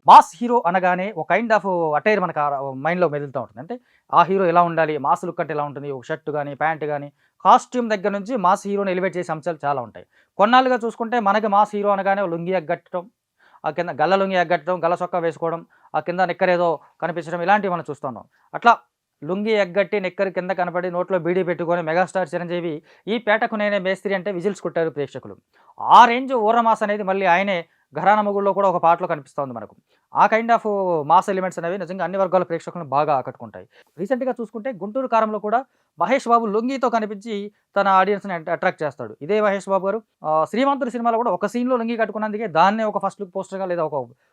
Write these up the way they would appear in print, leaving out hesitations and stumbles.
Mass hero అనగానే ఒక kind of attire మనకు మైండ్లో మెదులుతూ ఉంటుంది. అంటే ఆ హీరో ఎలా ఉండాలి, మాస్ లుక్ అంటే ఎలా ఉంటుంది, ఒక షర్ట్ కానీ ప్యాంట్ కానీ కాస్ట్యూమ్ దగ్గర నుంచి మాస్ హీరోని ఎలివేట్ చేసే అంశాలు చాలా ఉంటాయి. కొన్నాళ్ళుగా చూసుకుంటే మనకి మాస్ హీరో అనగానే లుంగి ఎగ్గట్టడం, ఆ కింద గల్ల లుంగి ఎగ్గట్టడం, గల్ల చొక్కా వేసుకోవడం, ఆ కింద నిక్కర్ ఏదో కనిపించడం, ఇలాంటివి మనం చూస్తున్నాం. అట్లా లుంగి ఎగ్గట్టి నిక్కర్ కింద కనపడి నోట్లో బీడీ పెట్టుకొని మెగాస్టార్ చిరంజీవి ఈ పేటకు నేనే మేస్త్రి అంటే విజిల్స్ కొట్టారు ప్రేక్షకులు. ఆ రేంజ్ ఊరమాస్ అనేది మళ్ళీ ఆయనే ఘరానా మొగుడులో కూడా ఒక పాటలో కనిపిస్తుంది మనకు. ఆ కైండ్ ఆఫ్ మాస్ ఎలిమెంట్స్ అనేవి నిజంగా అన్ని వర్గాల ప్రేక్షకులను బాగా ఆకట్టుకుంటాయి. రీసెంట్‌గా చూసుకుంటే 'గుంటూరు కారంలో' కూడా మహేష్ బాబు లుంగీతో కనిపించి తన ఆడియన్స్‌ని అట్రాక్ట్ చేస్తాడు. ఇదే మహేష్ బాబు గారు 'శ్రీమంతుడు' సినిమాలో కూడా ఒక సీన్‌లో లుంగీ కట్టుకున్నందుకే దాన్నే ఒక ఫస్ట్ లుక్ పోస్టర్‌గా లేదా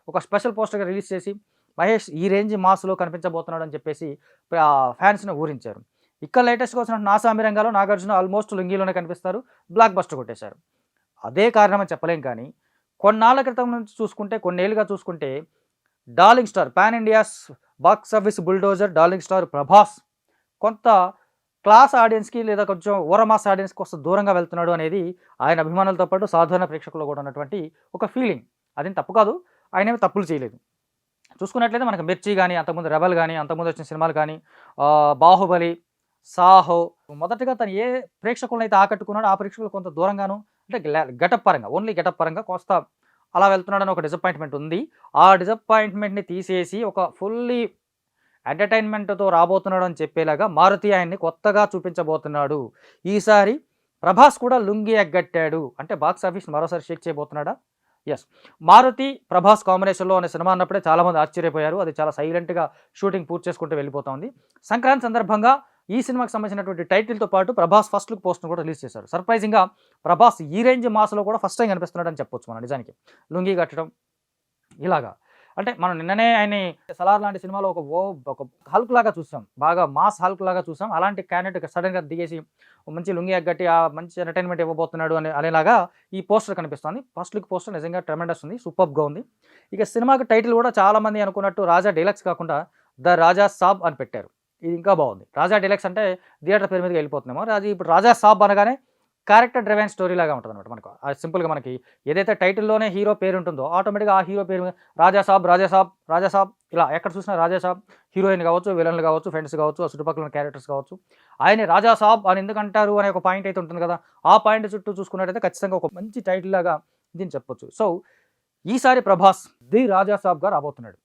ఒక స్పెషల్ పోస్టర్‌గా రిలీజ్ చేసి మహేష్ ఈ రేంజ్ మాస్‌లో కనిపించబోతున్నాడు అని చెప్పేసి ఫ్యాన్స్‌ని ఊరించారు. ఇక్కడ లేటెస్ట్‌గా వచ్చిన 'నా సామి రంగా'లో నాగార్జున ఆల్మోస్ట్ లుంగీలోనే కనిపిస్తారు. బ్లాక్ బస్టర్ కొట్టేశారు. అదే కారణమని చెప్పలేం కానీ, కొన్నాళ్ళ క్రితం నుంచి చూసుకుంటే, కొన్నేళ్లుగా చూసుకుంటే, darling star pan India's box office bulldozer darling star Prabhas కొంత క్లాస్ ఆడియన్స్‌కి లేదా కొంచెం ఊరమాస్ ఆడియన్స్‌కి కొంత దూరంగా వెళ్తున్నాడు అనేది ఆయన అభిమానులతో పాటు సాధారణ ప్రేక్షకుల్లో కూడా ఉన్నటువంటి ఒక ఫీలింగ్. అదేం తప్పు కాదు. ఆయనేమి తప్పులు చేయలేదు. చూసుకున్నట్లయితే మనకు 'మిర్చి' గాని, అంతకుముందు 'రెబెల్' గాని, అంతకుముందు వచ్చిన సినిమాలు గాని, 'బాహుబలి', 'సాహో' మొదటగా తను ఏ ప్రేక్షకులనైతే ఆకట్టుకున్నాడో ఆ ప్రేక్షకులు కొంత దూరంగాను అంటే గెటప్ పరంగా ఓన్లీ గెటప్ పరంగా కోస్త అలా వెళ్తున్నాడని ఒక డిసప్పాయింట్‌మెంట్ ఉంది. ఆ డిసప్పాయింట్‌మెంట్‌ని తీసేసి ఒక ఫుల్లీ ఎంటర్‌టైన్‌మెంట్‌తో రాబోతున్నాడు అని చెప్పేలాగా మారుతి ఆయన్ని కొత్తగా చూపించబోతున్నాడు. ఈసారి ప్రభాస్ కూడా లుంగీ ఎగ్గట్టాడు. అంటే బాక్స్ ఆఫీస్ మరోసారి షేక్ చేయబోతున్నాడా? యెస్. 'మారుతి ప్రభాస్ కాంబినేషన్‌లో' అనే సినిమా అన్నప్పుడే చాలామంది ఆశ్చర్యపోయారు. అది చాలా సైలెంట్‌గా షూటింగ్ పూర్తి చేసుకుంటూ వెళ్ళిపోతోంది. సంక్రాంతి సందర్భంగా ఈ సినిమాకి సంబంధించినటువంటి టైటిల్‌తో పాటు ప్రభాస్ ఫస్ట్ లుక్ పోస్టర్‌ని కూడా రిలీజ్ చేశారు. సర్ప్రైజింగ్‌గా ప్రభాస్ ఈ రేంజ్ మాస్‌లో కూడా ఫస్ట్ టైం కనిపిస్తున్నాడని చెప్పొచ్చు మనం నిజానికి. లుంగీ కట్టడం ఇలాగా. అంటే మనం నిన్ననే ఆయన్ని 'సలార్' లాంటి సినిమాలో ఒక హల్క్ లాగా చూసాం. బాగా మాస్ హల్క్ లాగా చూసాం. అలాంటి క్యాండిడేట్ సడెన్‌గా దిగేసి మంచి లుంగీ ఎగ్గట్టి మంచి ఎంటర్‌టైన్‌మెంట్ ఇవ్వబోతున్నాడు అనేలాగా ఈ పోస్టర్ కనిపిస్తోంది. ఫస్ట్ లుక్ పోస్టర్ నిజంగా ట్రెమెండస్ ఉంది. సూపర్బ్‌గా ఉంది. ఇక సినిమాకి టైటిల్ కూడా చాలామంది అనుకున్నట్టు 'రాజా డీలక్స్' కాకుండా 'ద రాజా సాబ్' అని పెట్టారు. ఇది ఇంకా బాగుంది. 'రాజా డీలక్స్' అంటే థియేటర్ పేరు మీదకి వెళ్ళిపోతుందేమో. ఇప్పుడు 'రాజా సాబ్' అనగానే క్యారెక్టర్ డ్రివెన్ స్టోరీ లాగా ఉంటుందన్నమాట మనకు. అది సింపుల్‌గా మనకి ఏదైతే టైటిల్‌లోనే హీరో పేరు ఉంటుందో ఆటోమేటిక్‌గా ఆ హీరో పేరు మీద రాజా సాబ్, రాజా సాబ్, రాజా సాబ్ ఇలా ఎక్కడ చూసినా రాజా సాబ్ హీరోయిన్ కావచ్చు, విలన్లు కావచ్చు, ఫ్రెండ్స్ కావచ్చు, ఆ చుట్టుపక్కల ఉన్న క్యారెక్టర్స్ కావచ్చు. ఆయన్ని రాజా సాబ్ అని ఎందుకంటారు అనే ఒక పాయింట్ అయితే ఉంటుంది కదా! ఆ పాయింట్ చుట్టూ చూసుకున్నట్టయితే ఖచ్చితంగా ఒక మంచి టైటిల్ లాగా దీన్ని చెప్పొచ్చు. సో, ఈసారి ప్రభాస్ ది రాజా సాబ్‌గా రాబోతున్నాడు.